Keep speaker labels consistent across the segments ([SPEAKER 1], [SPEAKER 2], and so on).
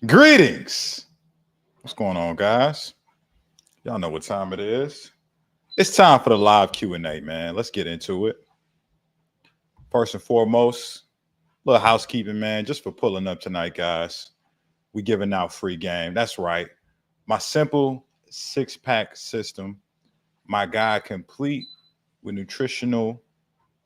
[SPEAKER 1] Greetings. What's going on, guys? Y'all know what time it is. It's time for the live Q&A, man. Let's get into it. First and foremost, little housekeeping, man, just for pulling up tonight, guys. We giving out free game. That's right. My simple six-pack system, my guide complete with nutritional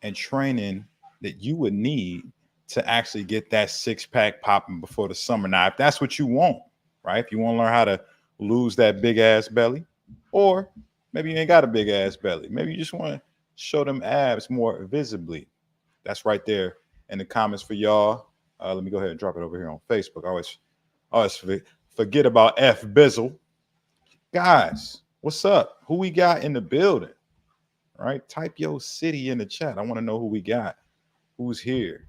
[SPEAKER 1] and training that you would need to actually get that six-pack popping before the summer. Now, if that's what you want, right? If you want to learn how to lose that big ass belly, or maybe you ain't got a big ass belly, maybe you just want to show them abs more visibly. That's right there in the comments for y'all. Let me go ahead and drop it over here on Facebook. I always forget about F Bizzle. Guys, what's up? Who we got in the building? Right? Type your city in the chat. I want to know who we got. Who's here?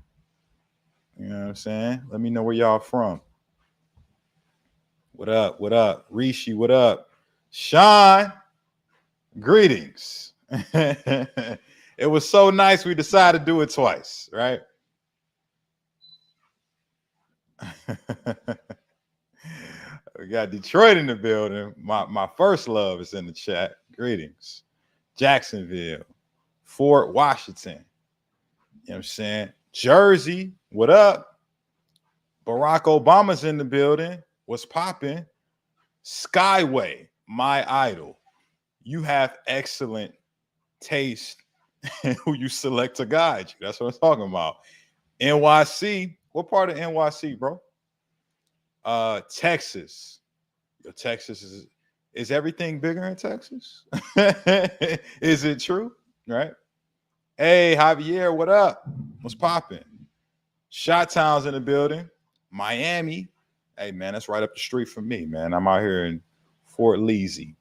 [SPEAKER 1] You know what I'm saying? Let me know where y'all from. What up? What up? Rishi, what up? Sean, greetings. It was so nice we decided to do it twice, right? We got Detroit in the building. My first love is in the chat. Greetings. Jacksonville, Fort Washington. You know what I'm saying? Jersey, what up? Barack Obama's in the building. What's popping? Skyway, my idol. You have excellent taste in who you select to guide you. That's what I'm talking about. NYC, what part of NYC, bro? Texas. Yo, Texas is everything bigger in Texas? Is it true? Right? Hey, Javier, what up? What's popping? Shot Town's in the building. Miami. Hey, man, that's right up the street from me, man. I'm out here in Fort Leasy.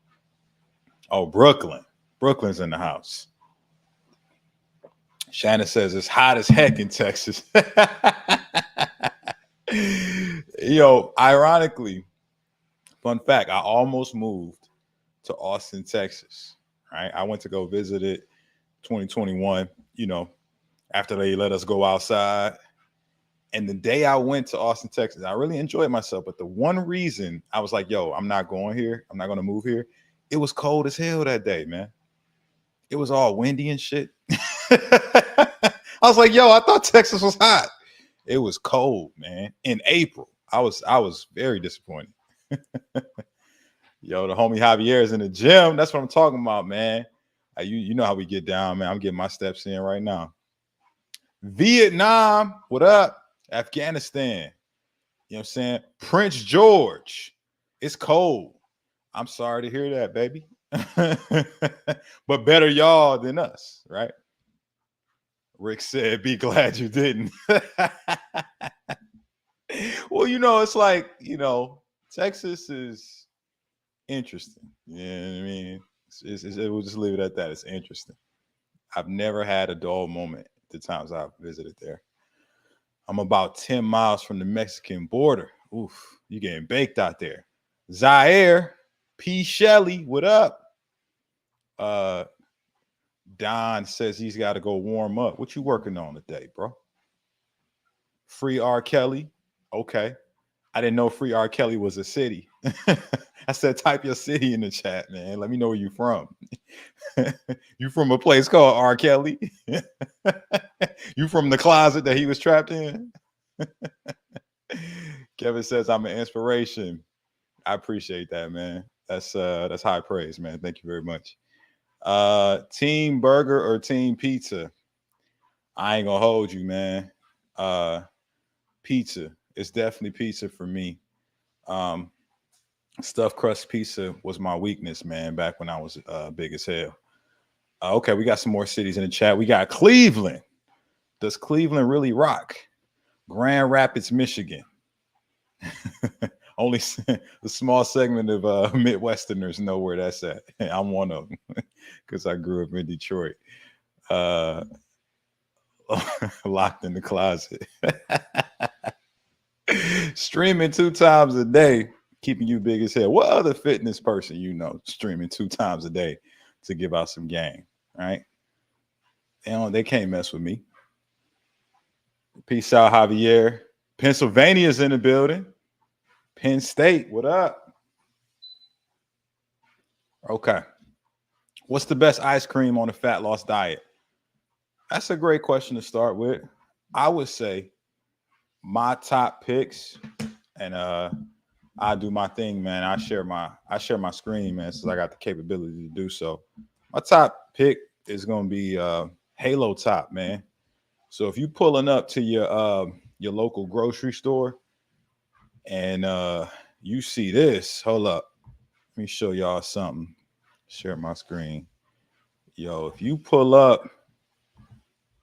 [SPEAKER 1] Oh, Brooklyn. Brooklyn's in the house. Shannon says it's hot as heck in Texas. Yo, ironically, fun fact, I almost moved to Austin, Texas. Right? I went to go visit it 2021, after they let us go outside. And the day I went to Austin, Texas, I really enjoyed myself. But the one reason I was like, yo, I'm not going here. I'm not going to move here. It was cold as hell that day, man. It was all windy and shit. I was like, yo, I thought Texas was hot. It was cold, man. In April. I was very disappointed. Yo, the homie Javier is in the gym. That's what I'm talking about, man. You know how we get down, man. I'm getting my steps in right now. Vietnam, what up? Afghanistan, you know what I'm saying? Prince George, it's cold. I'm sorry to hear that, baby. But better y'all than us, right? Rick said, be glad you didn't. Well, it's like, Texas is interesting. You know what I mean? We'll just leave it at that. It's interesting. I've never had a dull moment the times I've visited there. I'm about 10 miles from the Mexican border. Oof, you getting baked out there. Zaire, P. Shelley, what up? Don says he's got to go warm up. What you working on today, bro? Free R. Kelly. Okay. I didn't know Free R. Kelly was a city. I said, type your city in the chat, man. Let me know where you from. You from a place called R. Kelly? You from the closet that he was trapped in? Kevin says, I'm an inspiration. I appreciate that, man. That's high praise, man. Thank you very much. Team burger or team pizza? I ain't gonna hold you, man. Pizza. It's definitely pizza for me. Stuffed crust pizza was my weakness, man, back when I was big as hell. Okay, we got some more cities in the chat. We got Cleveland. Does Cleveland really rock? Grand Rapids, Michigan. Only the small segment of Midwesterners know where that's at. I'm one of them because I grew up in Detroit. Locked in the closet. Streaming 2 times a day, keeping you big as hell. What other fitness person streaming 2 times a day to give out some game, right? They can't mess with me. Peace out, Javier. Pennsylvania's in the building. Penn State, what up? Okay. What's the best ice cream on a fat loss diet? That's a great question to start with. I would say my top picks, and I do my thing, man. I share my screen, man, since I got the capability to do so. My top pick is gonna be Halo Top, man. So if you pulling up to your local grocery store and you see this, hold up. Let me show y'all something. Share my screen. Yo, if you pull up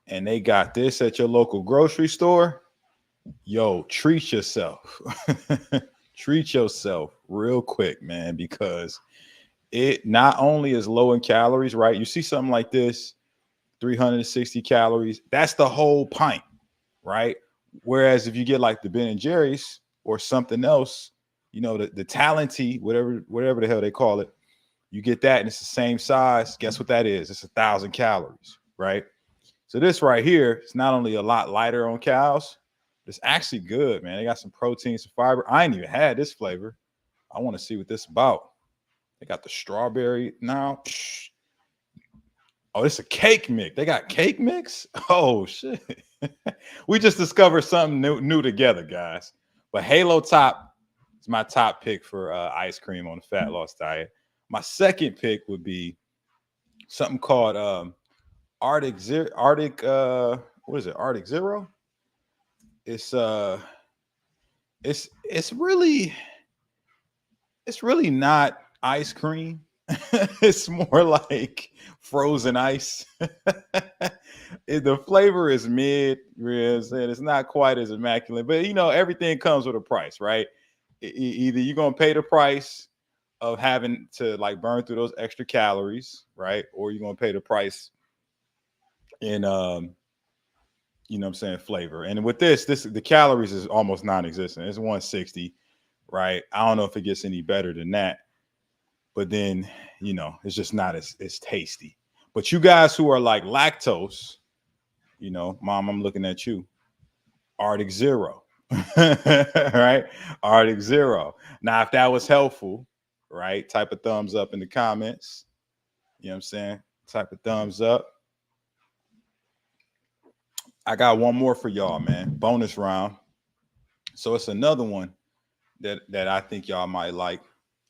[SPEAKER 1] and they got this at your local grocery store, yo, treat yourself. Treat yourself real quick, man, because it not only is low in calories, right? You see something like this, 360 calories, that's the whole pint, right? Whereas if you get like the Ben and Jerry's or something else, the Talenti, whatever the hell they call it, you get that and it's the same size. Guess what that is? It's 1,000 calories, right? So this right here is not only a lot lighter on cows, but it's actually good, man. They got some protein, some fiber. I ain't even had this flavor. I want to see what this about. They got the strawberry now. Oh, it's a cake mix. They got cake mix? Oh, shit. We just discovered something new together, guys. But Halo Top is my top pick for ice cream on the fat loss diet. My second pick would be something called Arctic Zero. What is it? Arctic Zero? It's it's really not ice cream. It's more like frozen ice. The flavor is mid, you know what I'm saying? It's not quite as immaculate, but everything comes with a price, right? Either you're gonna pay the price of having to like burn through those extra calories, right? Or you're gonna pay the price in what I'm saying, flavor. And with this the calories is almost non-existent. It's 160, right? I don't know if it gets any better than that, but then it's just not as tasty. But you guys who are like lactose, mom, I'm looking at you. Arctic Zero. Right? Arctic Zero. Now, if that was helpful, right? Type of thumbs up in the comments. You know what I'm saying? Type of thumbs up. I got one more for y'all, man. Bonus round. So it's another one that I think y'all might like,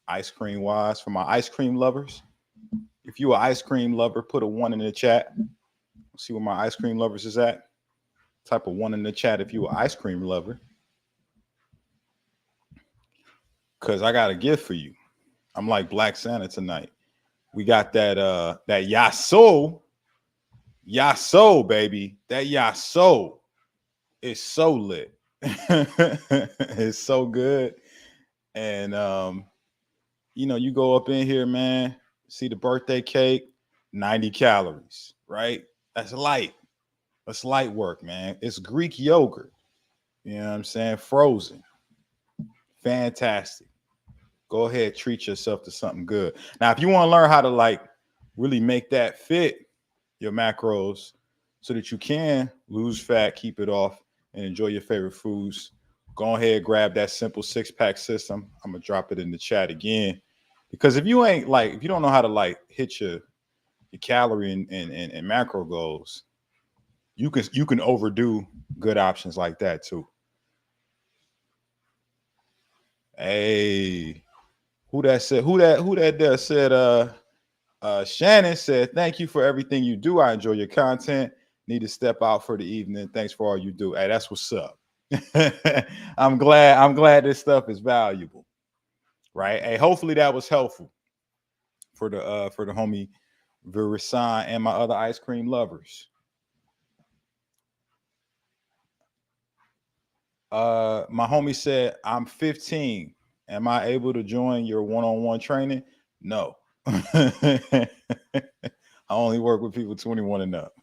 [SPEAKER 1] ice cream wise, for my ice cream lovers. If you an ice cream lover, put a 1 in the chat. See where my ice cream lovers is at. Type of 1 in the chat if you an ice cream lover. Cause I got a gift for you. I'm like Black Santa tonight. We got that Yasso, baby. That Yasso is so lit. It's so good. And you go up in here, man, see the birthday cake, 90 calories, right? That's light. That's light work, man. It's Greek yogurt. You know what I'm saying? Frozen. Fantastic. Go ahead, treat yourself to something good. Now, if you want to learn how to like really make that fit your macros so that you can lose fat, keep it off, and enjoy your favorite foods, go ahead, grab that simple 6-pack system. I'm gonna drop it in the chat again. Because if you don't know how to like hit your calorie and macro goals, you can overdo good options like that too. Hey, who that there said Shannon said, "Thank you for everything you do. I enjoy your content. Need to step out for the evening. Thanks for all you do." Hey, that's what's up. I'm glad this stuff is valuable. Right? Hey, hopefully that was helpful for the homie Verisan and my other ice cream lovers. My homie said, "I'm 15. Am I able to join your one-on-one training?" No. I only work with people 21 and up.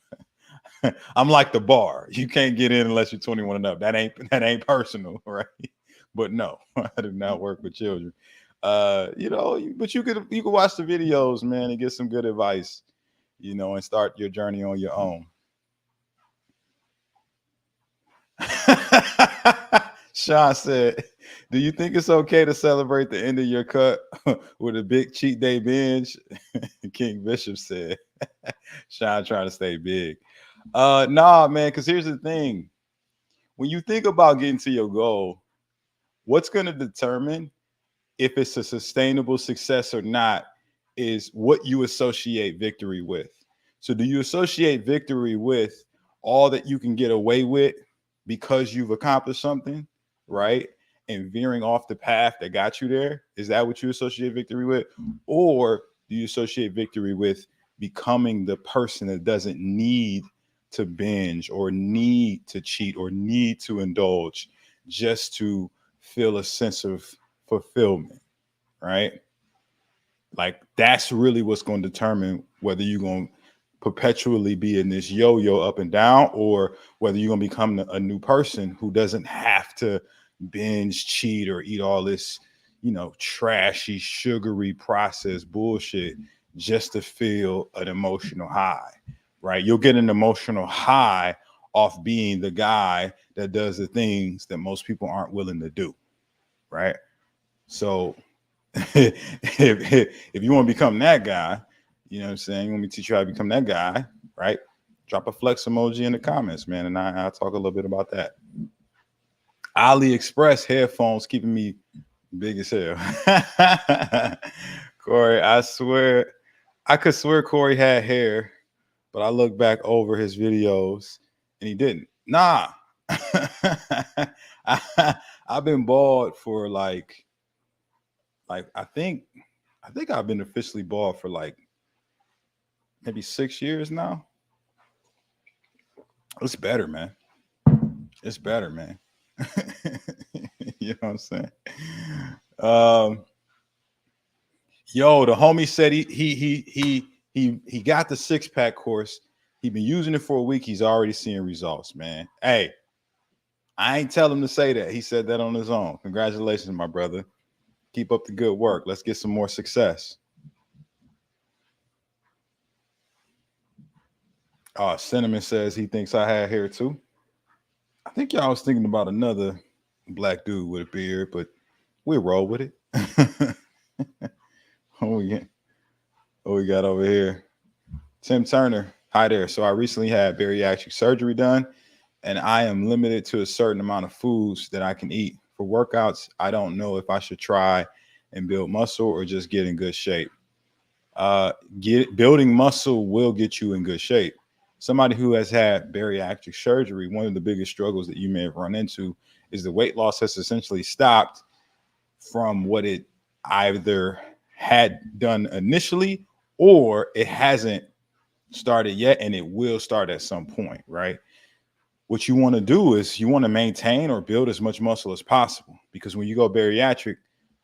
[SPEAKER 1] I'm like the bar. You can't get in unless you're 21 and up. That ain't personal, right? But no, I do not work with children. But you could watch the videos, man, and get some good advice, and start your journey on your own. Sean said, "Do you think it's okay to celebrate the end of your cut with a big cheat day binge?" King Bishop said, "Sean trying to stay big." Nah, man. Because here's the thing: when you think about getting to your goal, what's going to determine if it's a sustainable success or not is what you associate victory with. So, do you associate victory with all that you can get away with because you've accomplished something, right? And veering off the path that got you there? Is that what you associate victory with? Or do you associate victory with becoming the person that doesn't need to binge or need to cheat or need to indulge just to feel a sense of fulfillment, right? Like that's really what's going to determine whether you're going to perpetually be in this yo-yo up and down, or whether you're going to become a new person who doesn't have to binge, cheat, or eat all this, trashy, sugary, processed bullshit just to feel an emotional high, right? You'll get an emotional high off being the guy that does the things that most people aren't willing to do, right? So if you want to become that guy, you know what I'm saying? You want me to teach you how to become that guy, right? Drop a flex emoji in the comments, man. And I'll talk a little bit about that. AliExpress headphones keeping me big as hell. Corey, I could swear Corey had hair, but I looked back over his videos and he didn't. Nah. I've been bald for like I think I've been officially bald for like maybe 6 years now. It's better, man. It's better, man. You know what I'm saying? Um, the homie said he got the 6-pack course. He been using it for a week. He's already seeing results, man. Hey, I ain't tell him to say that. He said that on his own. Congratulations, my brother. Keep up the good work. Let's get some more success. Cinnamon says he thinks I had hair too. I think y'all was thinking about another black dude with a beard, but we'll roll with it. what, we got over here? Tim Turner. Hi there. So I recently had bariatric surgery done, and I am limited to a certain amount of foods that I can eat. For workouts, I don't know if I should try and build muscle or just get in good shape. Building muscle will get you in good shape. Somebody who has had bariatric surgery, one of the biggest struggles that you may have run into is the weight loss has essentially stopped from what it either had done initially or it hasn't started yet, and it will start at some point, right? What you want to do is you want to maintain or build as much muscle as possible, because when you go bariatric,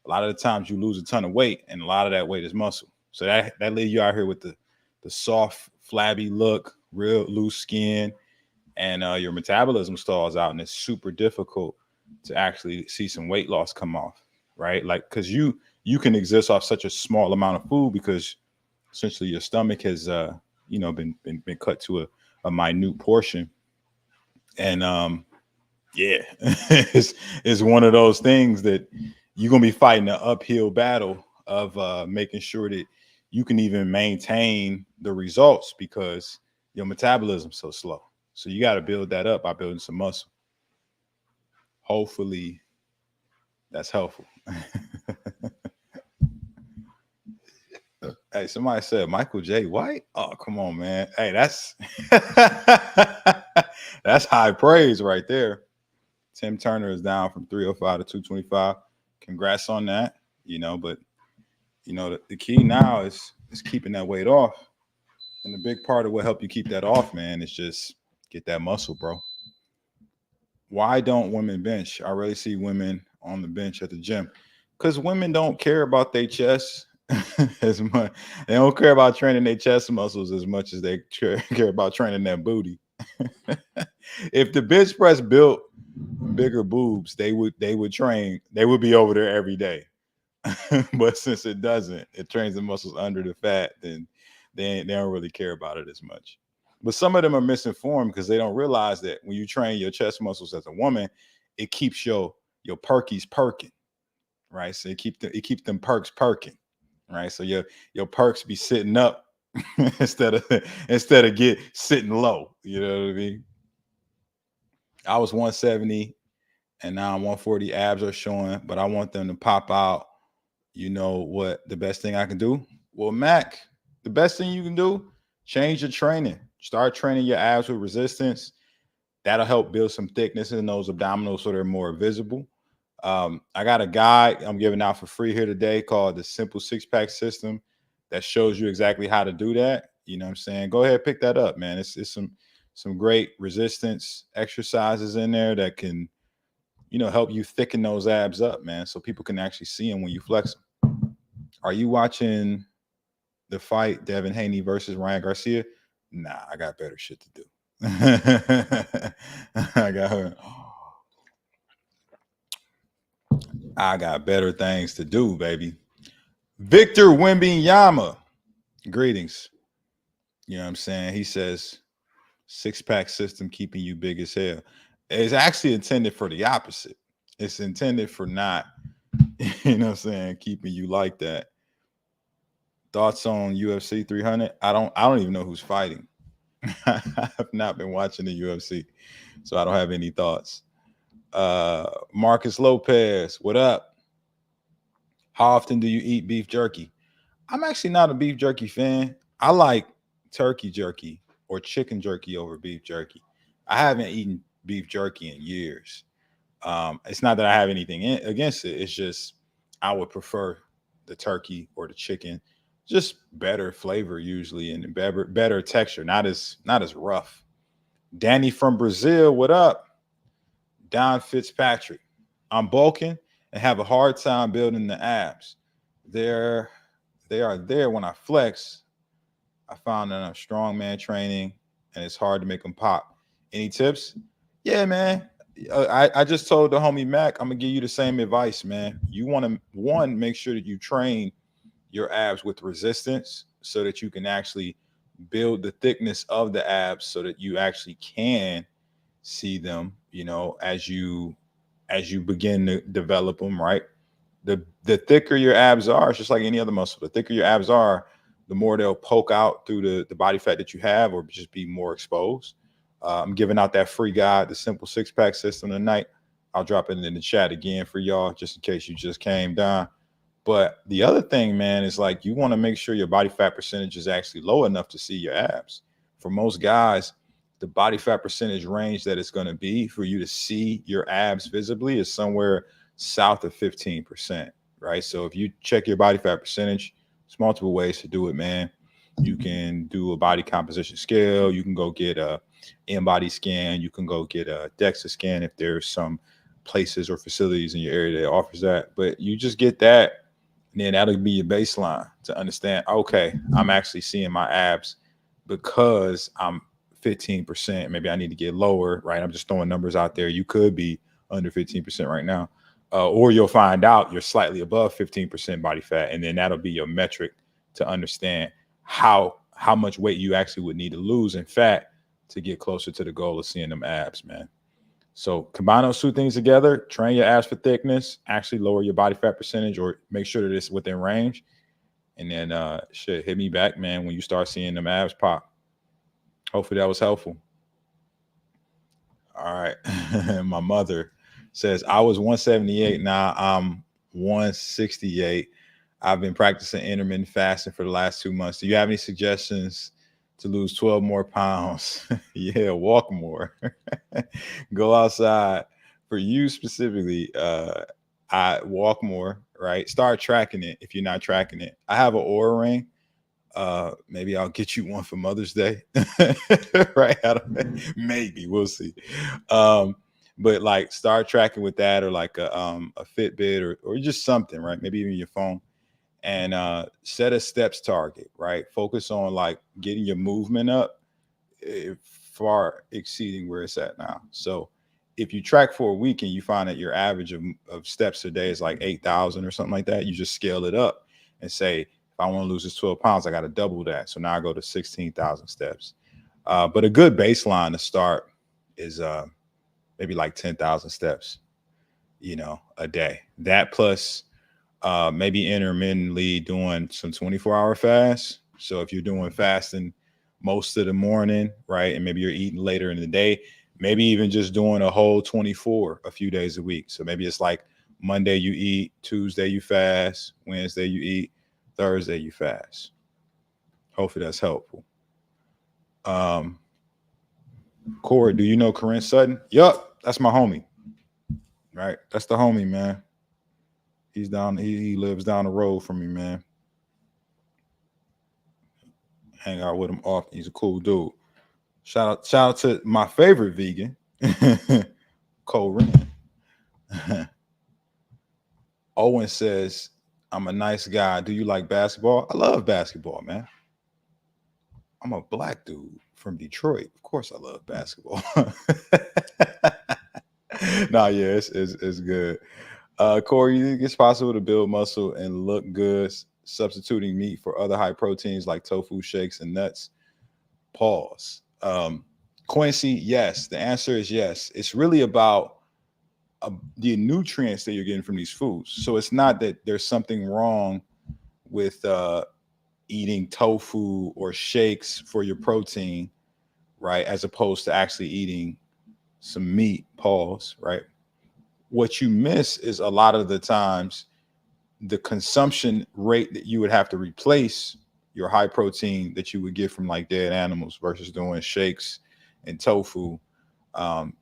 [SPEAKER 1] a lot of the times you lose a ton of weight, and a lot of that weight is muscle. So that leaves you out here with the soft, flabby look, real loose skin, and your metabolism stalls out, and it's super difficult to actually see some weight loss come off, right? Like, because you can exist off such a small amount of food because essentially your stomach has been cut to a minute portion, and yeah, it's one of those things that you're gonna be fighting an uphill battle of making sure that you can even maintain the results because your metabolism's so slow. So you got to build that up by building some muscle. Hopefully that's helpful. Hey, somebody said Michael J. White. Oh, come on, man. Hey, that's that's high praise right there. Tim Turner is down from 305 to 225. Congrats on that. But the key now is keeping that weight off. And the big part of what helped you keep that off, man, is just get that muscle, bro. Why don't women bench? I really see women on the bench at the gym because women don't care about their chest as much. They don't care about training their chest muscles as much as they care about training that booty. If the bench press built bigger boobs, they would train. They would be over there every day. But since it doesn't, it trains the muscles under the fat, then they don't really care about it as much. But some of them are misinformed because they don't realize that when you train your chest muscles as a woman, it keeps your your perky's perking, right? So it keep them perks perking, right? So your perks be sitting up instead of get sitting low. You know what I mean? I was 170 and now I'm 140. Abs are showing, but I want them to pop out. You know what the best thing I can do? Well, Mac, the best thing you can do, change your training. Start training your abs with resistance. That'll help build some thickness in those abdominals so they're more visible. I got a guide I'm giving out for free here today called the Simple Six Pack System that shows you exactly how to do that. You know what I'm saying? Go ahead, pick that up, man. It's some great resistance exercises in there that can, help you thicken those abs up, man, so people can actually see them when you flex them. Are you watching the fight Devin Haney versus Ryan Garcia? Nah, I got better shit to do. I got better things to do, baby. Victor Wembanyama, greetings. You know what I'm saying? He says, six-pack system keeping you big as hell. It's actually intended for the opposite. It's intended for not, you know what I'm saying, keeping you like that. Thoughts on UFC 300? I don't even know who's fighting. I have not been watching the UFC, so I don't have any thoughts. Marcus Lopez, what up? How often do you eat beef jerky? I'm actually not a beef jerky fan. I like turkey jerky or chicken jerky over beef jerky. I haven't eaten beef jerky in years. It's not that I have anything against it. It's just I would prefer the turkey or the chicken. Just better flavor usually and better texture, not as rough. Danny from Brazil, what up? Don Fitzpatrick. I'm bulking and have a hard time building the abs. They're they are there when I flex. I found that I'm strongman training and it's hard to make them pop. Any tips? Yeah, man. I just told the homie Mac, I'm gonna give you the same advice, man. You want to make sure that you train your abs with resistance so that you can actually build the thickness of the abs so that you actually can see them, as you begin to develop them, right? The thicker your abs are, it's just like any other muscle. The thicker your abs are, the more they'll poke out through the body fat that you have or just be more exposed. I'm giving out that free guide, the Simple Six Pack System tonight. I'll drop it in the chat again for y'all, just in case you just came down. But the other thing, man, is like you want to make sure your body fat percentage is actually low enough to see your abs. For most guys, the body fat percentage range that it's going to be for you to see your abs visibly is somewhere south of 15%, right? So if you check your body fat percentage, there's multiple ways to do it, man. You can do a body composition scale. You can go get a in-body scan. You can go get a DEXA scan if there's some places or facilities in your area that offers that. But you just get that, and then that'll be your baseline to understand, okay, I'm actually seeing my abs because I'm 15%. Maybe I need to get lower, right? I'm just throwing numbers out there. You could be under 15% right now. Or you'll find out you're slightly above 15% body fat, and then that'll be your metric to understand how much weight you actually would need to lose in fat to get closer to the goal of seeing them abs, man. So combine those two things together, train your abs for thickness, actually lower your body fat percentage or make sure that it's within range. And then hit me back, man, when you start seeing them abs pop. Hopefully that was helpful. All right. My mother says, I was 178. Now I'm 168. I've been practicing intermittent fasting for the last 2 months. Do you have any suggestions to lose 12 more pounds? Yeah, walk more. Go outside. For you specifically, I walk more, right? Start tracking it if you're not tracking it. I have an Oura ring. Maybe I'll get you one for Mother's Day. Right? Maybe we'll see. But like start tracking with that or like a Fitbit or just something, right? Maybe even your phone. And set a steps target, right? Focus on like getting your movement up, far exceeding where it's at now. So if you track for a week and you find that your average of steps a day is like 8,000 or something like that, you just scale it up and say, if I want to lose this 12 pounds, I got to double that. So now I go to 16,000 steps. But a good baseline to start is maybe like 10,000 steps. a day. That plus maybe intermittently doing some 24-hour fasts. So if you're doing fasting most of the morning, right, and maybe you're eating later in the day, maybe even just doing a whole 24 a few days a week. So maybe it's like Monday you eat, Tuesday you fast, Wednesday you eat, Thursday you fast. Hopefully that's helpful. Um, Corey, do you know Corinne Sutton? Yup, that's my homie. Right, that's the homie, man. He's down. He lives down the road from me, man. Hang out with him often. He's a cool dude. Shout out to my favorite vegan, Corinne. Owen says, "I'm a nice guy. Do you like basketball? I love basketball, man. I'm a black dude from Detroit. Of course, I love basketball." Nah, yeah, it's good. Corey, you think it's possible to build muscle and look good substituting meat for other high proteins like tofu, shakes, and nuts? Pause. Quincy, yes. The answer is yes. It's really about the nutrients that you're getting from these foods. So it's not that there's something wrong with eating tofu or shakes for your protein, right? As opposed to actually eating some meat, pause, right? What you miss is a lot of the times the consumption rate that you would have to replace your high protein that you would get from like dead animals versus doing shakes and tofu. Um,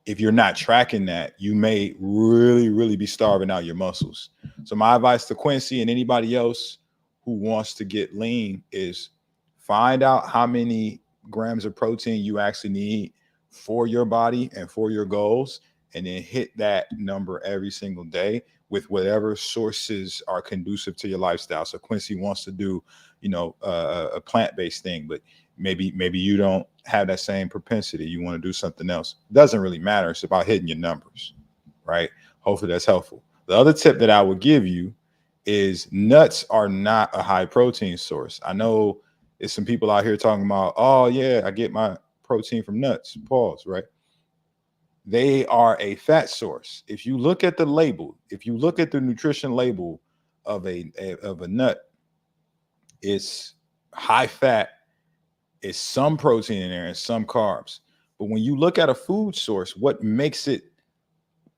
[SPEAKER 1] if you're not tracking that, you may really, really be starving out your muscles. So my advice to Quincy and anybody else who wants to get lean is find out how many grams of protein you actually need for your body and for your goals, and then hit that number every single day with whatever sources are conducive to your lifestyle. So Quincy wants to do, a plant-based thing, but maybe you don't have that same propensity. You want to do something else. It doesn't really matter. It's about hitting your numbers, right? Hopefully that's helpful. The other tip that I would give you is nuts are not a high protein source. I know there's some people out here talking about, oh yeah, I get my protein from nuts. Pause, right? They are a fat source. If you look at the label, if you look at the nutrition label of a nut, it's high fat, it's some protein in there and some carbs. But when you look at a food source, what makes it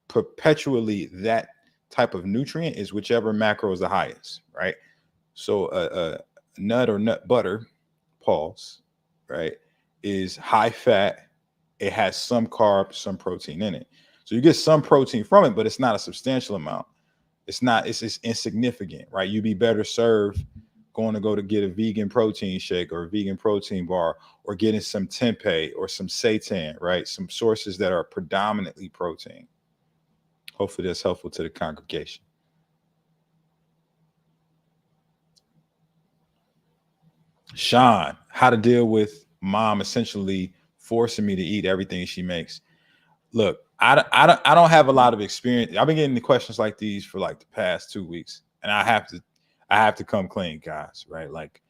[SPEAKER 1] perpetually that type of nutrient is whichever macro is the highest, right? So a nut or nut butter, pause, right, is high fat. It has some carbs, some protein in it. So you get some protein from it, but it's not a substantial amount. It's just insignificant, right? You'd be better served going to go to get a vegan protein shake or a vegan protein bar, or getting some tempeh or some seitan, right? Some sources that are predominantly protein. Hopefully that's helpful to the congregation. Sean, how to deal with mom essentially forcing me to eat everything she makes. Look, I don't have a lot of experience. I've been getting the questions like these for like the past 2 weeks, and I have to come clean, guys, right? Like,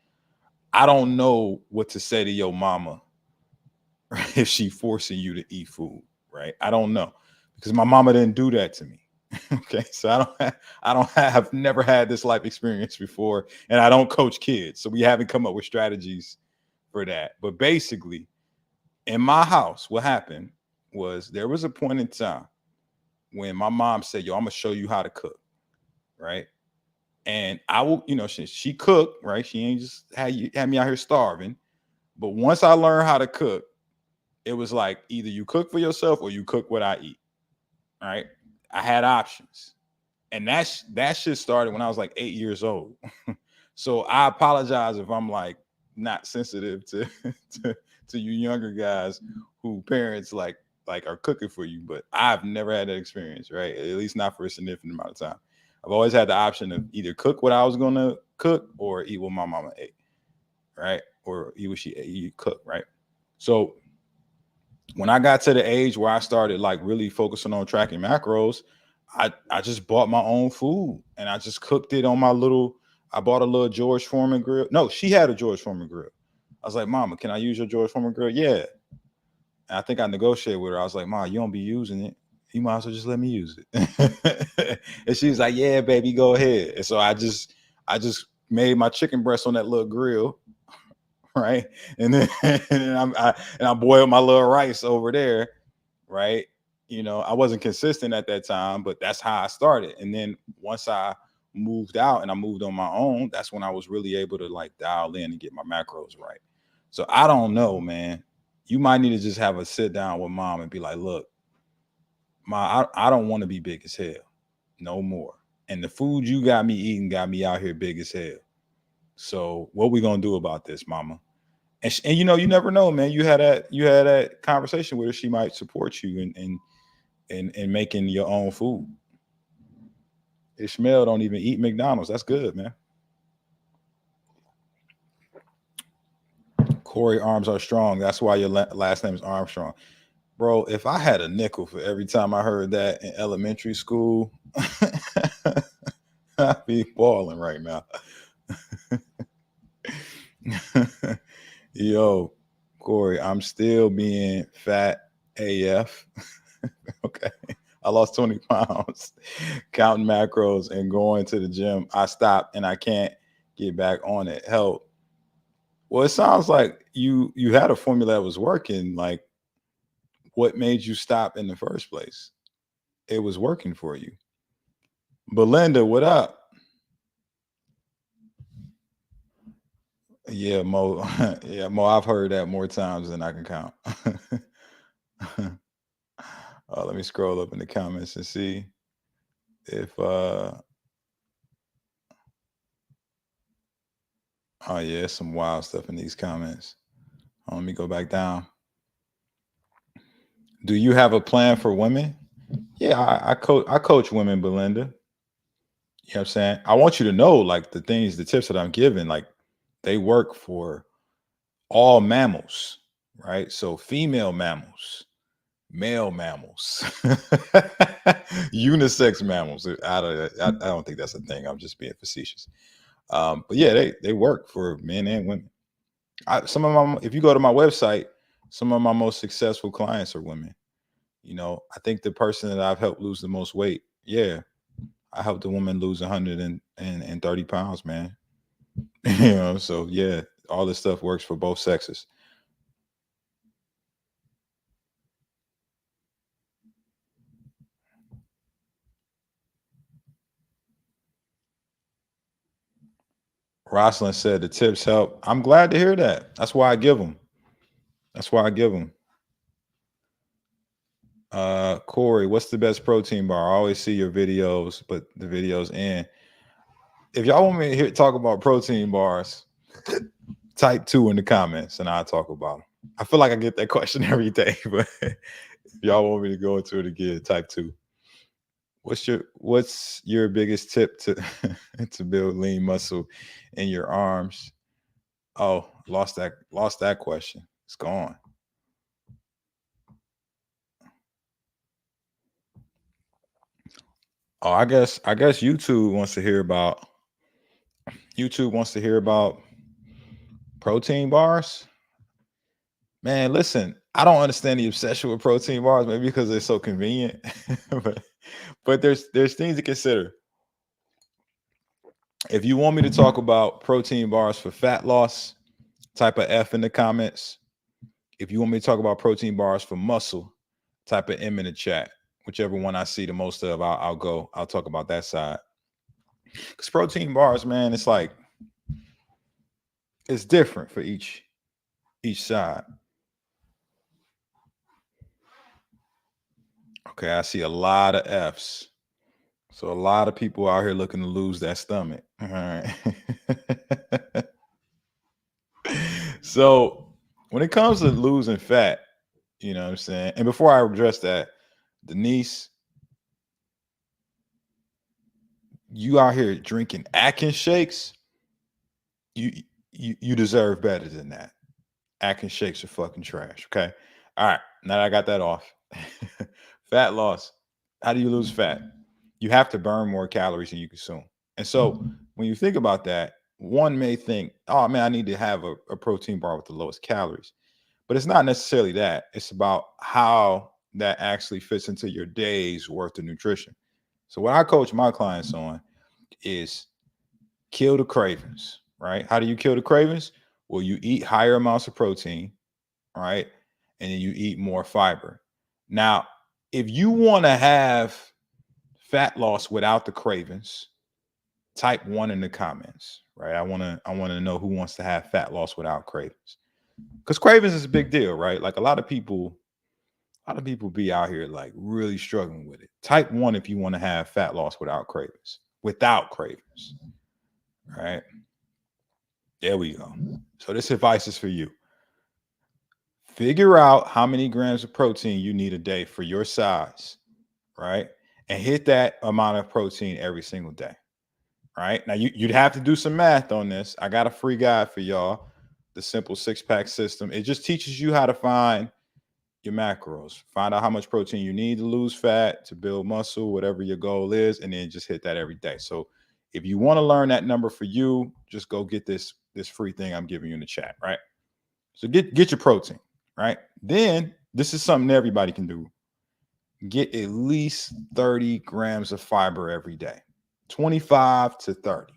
[SPEAKER 1] I don't know what to say to your mama, right, if she forcing you to eat food, right? I don't know, because my mama didn't do that to me. Okay, so I've never had this life experience before, and I don't coach kids, so we haven't come up with strategies for that. But basically, in my house, what happened was there was a point in time when my mom said, "Yo, I'm gonna show you how to cook," right? And I will, she cooked, right? She ain't just had me out here starving. But once I learned how to cook, it was like either you cook for yourself or you cook what I eat, right? I had options, and that shit started when I was like 8 years old. So I apologize if I'm like not sensitive to to you younger guys who parents like are cooking for you, but I've never had that experience, right? At least not for a significant amount of time. I've always had the option of either cook what I was gonna cook or eat what my mama ate, right? Or eat what she ate, you cook, right? So when I got to the age where I started like really focusing on tracking macros, I just bought my own food and I just cooked it on my little. I bought a little George Foreman grill. No, she had a George Foreman grill. I was like, "Mama, can I use your George Foreman grill?" Yeah. And I think I negotiated with her. I was like, "Ma, you don't be using it." You might as well just let me use it. And she's like, yeah, baby, go ahead. And so I just made my chicken breast on that little grill, right? And then I boiled my little rice over there, right? I wasn't consistent at that time, but that's how I started. And then once I moved out and I moved on my own, that's when I was really able to like dial in and get my macros right. So I don't know, man. You might need to just have a sit down with mom and be like, look, I don't want to be big as hell no more. And the food you got me eating got me out here big as hell. So what we gonna do about this, mama? And you never know, man. You had that conversation with her. She might support you in making your own food. Ishmael don't even eat McDonald's. That's good, man. Corey Arms are strong. That's why your last name is Armstrong, bro. If I had a nickel for every time I heard that in elementary school, I'd be balling right now. Yo, Corey, I'm still being fat AF. Okay. I lost 20 pounds counting macros and going to the gym. I stopped and I can't get back on it. Help. Well, it sounds like you had a formula that was working. Like, what made you stop in the first place? It was working for you. Belinda, what up? Yeah, Mo. Yeah, Mo, I've heard that more times than I can count. Let me scroll up in the comments and see if oh yeah, some wild stuff in these comments. Let me go back down. Do you have a plan for women? Yeah, I coach women, Belinda. You know what I'm saying? I want you to know, like, the tips that I'm giving, like, they work for all mammals, right? So female mammals, male mammals, unisex mammals. I don't think that's a thing. I'm just being facetious. But yeah, they work for men and women. If you go to my website, some of my most successful clients are women. I think the person that I've helped lose the most weight, yeah, I helped a woman lose 130 pounds, man. So yeah, all this stuff works for both sexes. Rosalind said the tips help. I'm glad to hear that. That's why I give them. That's why I give them. Corey, what's the best protein bar? I always see your videos, but the videos end. If y'all want me to talk about protein bars, type 2 in the comments and I'll talk about them. I feel like I get that question every day, but if y'all want me to go into it again, type 2. What's your biggest tip to to build lean muscle in your arms? Oh, lost that question. It's gone. Oh, I guess YouTube wants to hear about protein bars. Man, listen, I don't understand the obsession with protein bars, maybe because they're so convenient. but but there's things to consider. If you want me to talk about protein bars for fat loss, type of F in the comments. If you want me to talk about protein bars for muscle, type of M in the chat. Whichever one I see the most of, I'll talk about that side. Because protein bars, man, it's like it's different for each side. Okay, I see a lot of F's. So a lot of people out here looking to lose that stomach. All right. So when it comes to losing fat, you know what I'm saying? And before I address that, Denise, you out here drinking Atkins shakes, you you deserve better than that. Atkins shakes are fucking trash. Okay. All right. Now that I got that off. Fat loss. How do you lose fat? You have to burn more calories than you consume. And so when you think about that, one may think, oh man, I need to have a protein bar with the lowest calories. But it's not necessarily that. It's about how that actually fits into your day's worth of nutrition. So what I coach my clients on is kill the cravings, right? How do you kill the cravings? Well, you eat higher amounts of protein, right? And then you eat more fiber. Now, if you want to have fat loss without the cravings, type 1 in the comments, right? I want to know who wants to have fat loss without cravings. Cuz cravings is a big deal, right? Like a lot of people be out here like really struggling with it. Type 1 if you want to have fat loss without cravings. Without cravings, right? There we go. So this advice is for you. Figure out how many grams of protein you need a day for your size, right? And hit that amount of protein every single day, right? Now you'd have to do some math on this. I got a free guide for y'all, the simple 6-pack system. It just teaches you how to find your macros, find out how much protein you need to lose fat, to build muscle, whatever your goal is, and then just hit that every day. So if you want to learn that number for you, just go get this free thing I'm giving you in the chat, right? So get your protein, right? Then this is something everybody can do. Get at least 30 grams of fiber every day. 25 to 30,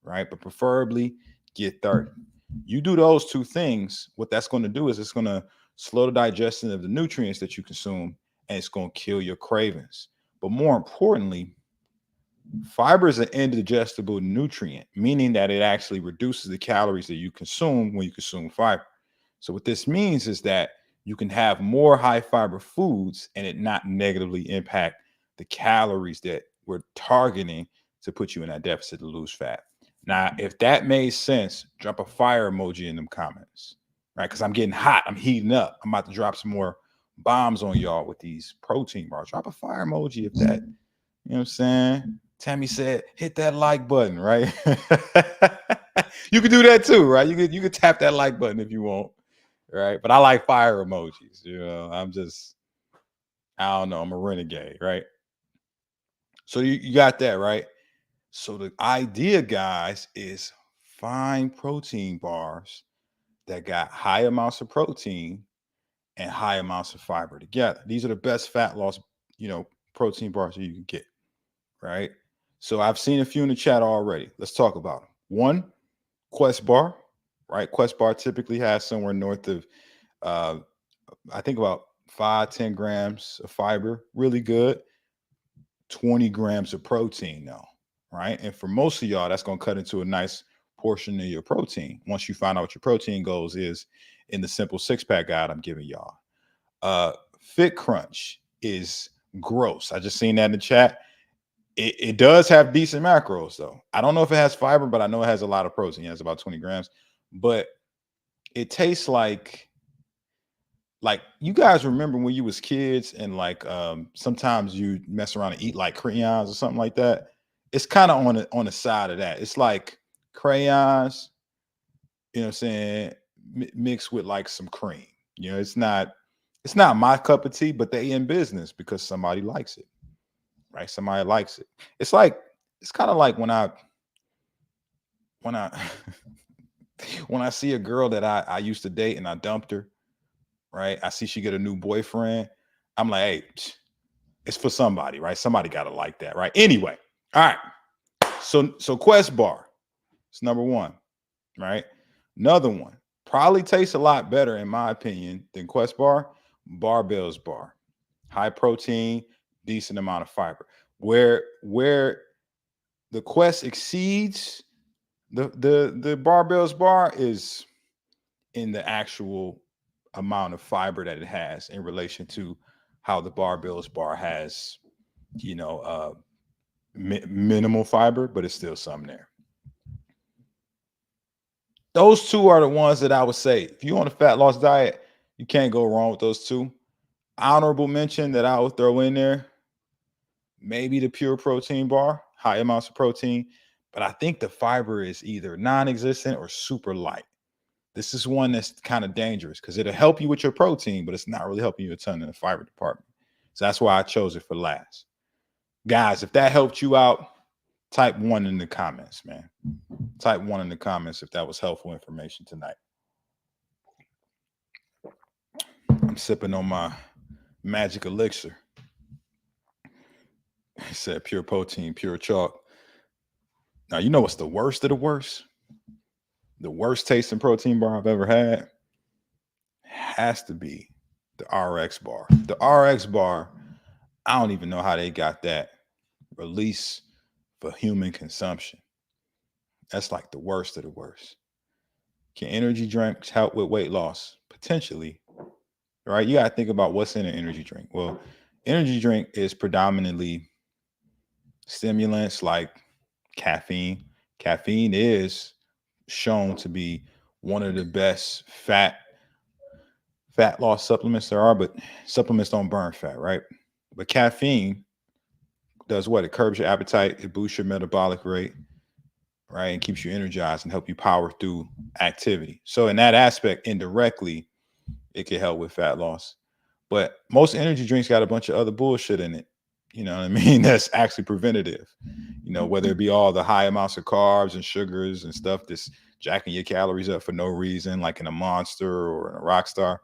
[SPEAKER 1] right? But preferably get 30. You do those two things, what that's going to do is it's going to slow the digestion of the nutrients that you consume, and it's going to kill your cravings. But more importantly, fiber is an indigestible nutrient, meaning that it actually reduces the calories that you consume when you consume fiber. So what this means is that you can have more high fiber foods and it not negatively impact the calories that we're targeting to put you in that deficit to lose fat. Now, if that made sense, drop a fire emoji in them comments, right? Because I'm getting hot. I'm heating up. I'm about to drop some more bombs on y'all with these protein bars. Drop a fire emoji if that, you know what I'm saying? Tammy said, hit that like button, right? You can do that too, right? You could tap that like button if you want, right? But I like fire emojis. I don't know. I'm a renegade, right? So you got that, right? So the idea, guys, is find protein bars that got high amounts of protein and high amounts of fiber together. These are the best fat loss, protein bars that you can get, right? So I've seen a few in the chat already. Let's talk about them. One, Quest Bar, right? Quest Bar typically has somewhere north of, uh, I think about 5-10 grams of fiber, really good. 20 grams of protein, though, right? And for most of y'all, that's going to cut into a nice portion of your protein once you find out what your protein goals is in the simple 6-pack guide I'm giving y'all. Fit Crunch is gross. I just seen that in the chat. It does have decent macros, though. I don't know if it has fiber, but I know it has a lot of protein. It has about 20 grams, but it tastes like you guys remember when you was kids and like sometimes you mess around and eat like crayons or something like that. It's kind of on the side of that. It's like crayons, you know what I'm saying, mixed with like some cream. It's not my cup of tea, but they in business because somebody likes it, right? Somebody likes it. It's kind of like when I when I see a girl that I used to date and I dumped her, right? I see she get a new boyfriend. I'm like, hey, it's for somebody, right? Somebody got to like that, right? Anyway, all right. So Quest Bar, it's number one, right? Another one probably tastes a lot better, in my opinion, than Quest Bar. Barbell's Bar, high protein, decent amount of fiber. Where the Quest exceeds the Barbell's Bar is in the actual amount of fiber that it has in relation to how the Barbell's Bar has, minimal fiber, but it's still some there. Those two are the ones that I would say if you're on a fat loss diet, you can't go wrong with those two. Honorable mention that I would throw in there, maybe the pure protein bar, high amounts of protein, but I think the fiber is either non-existent or super light. This is one that's kind of dangerous because it'll help you with your protein, but it's not really helping you a ton in the fiber department. So that's why I chose it for last. Guys, if that helped you out, type 1 in the comments, man. Type 1 in the comments if that was helpful information tonight. I'm sipping on my magic elixir. It said pure protein, pure chalk. Now, you know what's the worst of the worst? The worst tasting protein bar I've ever had has to be the RX bar. The RX bar, I don't even know how they got that release for human consumption. That's like the worst of the worst. Can energy drinks help with weight loss? Potentially, right? You got to think about what's in an energy drink. Well, energy drink is predominantly stimulants like caffeine. Caffeine is shown to be one of the best fat loss supplements there are, but supplements don't burn fat, right? But caffeine does what? It curbs your appetite, it boosts your metabolic rate, right? And keeps you energized and help you power through activity. So in that aspect, indirectly, it can help with fat loss. But most energy drinks got a bunch of other bullshit in it. You know what I mean? That's actually preventative. You know, whether it be all the high amounts of carbs and sugars and stuff that's jacking your calories up for no reason, like in a Monster or in a Rockstar,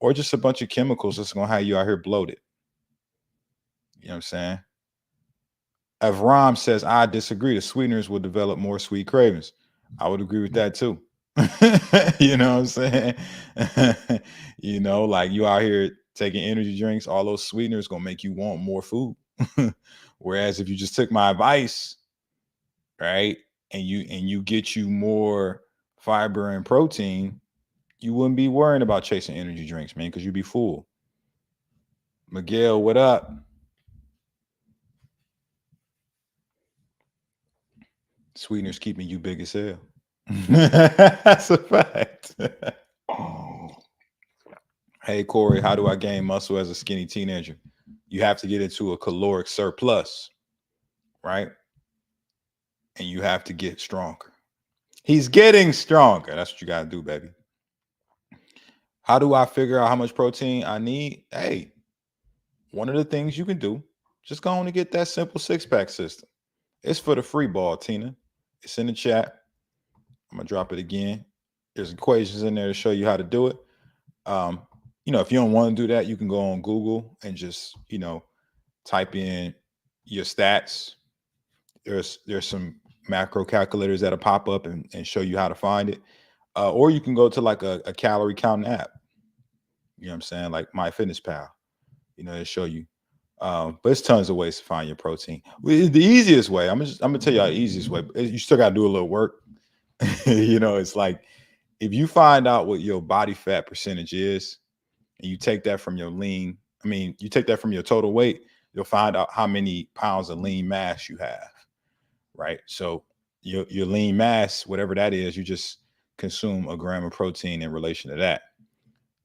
[SPEAKER 1] or just a bunch of chemicals that's gonna have you out here bloated. You know what I'm saying? Avram says, I disagree. The sweeteners will develop more sweet cravings. I would agree with that too. You know what I'm saying? You know, like you out here taking energy drinks, all those sweeteners gonna make you want more food. Whereas if you just took my advice, right, and you get you more fiber and protein, you wouldn't be worrying about chasing energy drinks, man, because you'd be full. Miguel, what up? Sweetener's keeping you big as hell. That's a fact. Hey Corey, how do I gain muscle as a skinny teenager? You have to get into a caloric surplus, right? And you have to get stronger. He's getting stronger. That's what you got to do, baby. How do I figure out how much protein I need? Hey, one of the things you can do, just go on and get that simple 6-pack system. It's for the free ball, Tina. It's in the chat. I'm gonna drop it again. There's equations in there to show you how to do it. Um, if you don't want to do that, you can go on Google and just, type in your stats. There's some macro calculators that'll pop up and show you how to find it. Or you can go to like a calorie counting app. You know what I'm saying? Like MyFitnessPal. They show you. But there's tons of ways to find your protein. The easiest way, I'm gonna tell you the easiest way. You still gotta do a little work. It's like if you find out what your body fat percentage is, and you take that from you take that from your total weight, you'll find out how many pounds of lean mass you have, right? So your lean mass, whatever that is, you just consume a gram of protein in relation to that.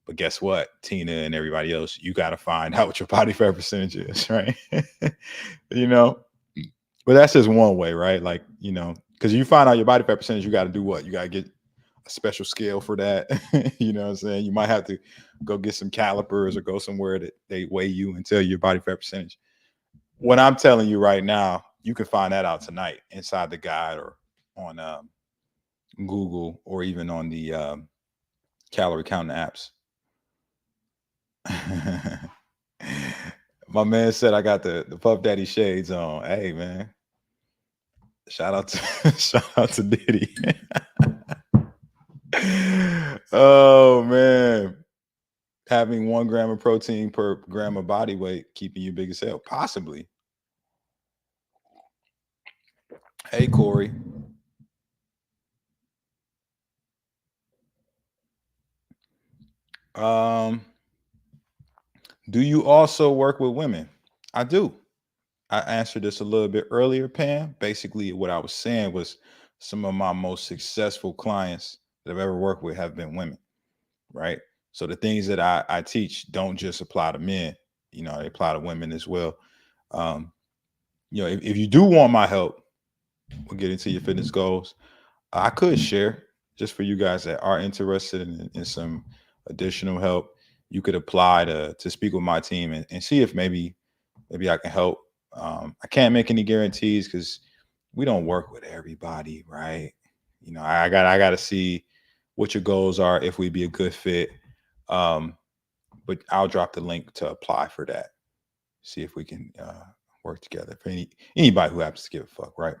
[SPEAKER 1] But guess what, Tina and everybody else, you got to find out what your body fat percentage is, right? But that's just one way, right? Like, because you find out your body fat percentage, you got to do what? You got to get a special scale for that. You know what I'm saying? You might have to go get some calipers or go somewhere that they weigh you and tell you your body fat percentage. What I'm telling you right now, you can find that out tonight inside the guide or on Google or even on the calorie counting apps. My man said I got the Puff Daddy shades on. Hey man, shout out to Diddy. Oh man, having 1 gram of protein per gram of body weight keeping you big as hell, possibly. Hey Corey. Do you also work with women? I do. I answered this a little bit earlier, Pam. Basically, what I was saying was some of my most successful clients that I've ever worked with have been women, right? So the things that I teach don't just apply to men, they apply to women as well. If you do want my help, we'll get into your fitness goals. I could share just for you guys that are interested in some additional help. You could apply to speak with my team and see if maybe I can help. I can't make any guarantees because we don't work with everybody, right? I got to see what your goals are, if we'd be a good fit. but I'll drop the link to apply for that. See if we can work together. For anybody who happens to give a fuck, right?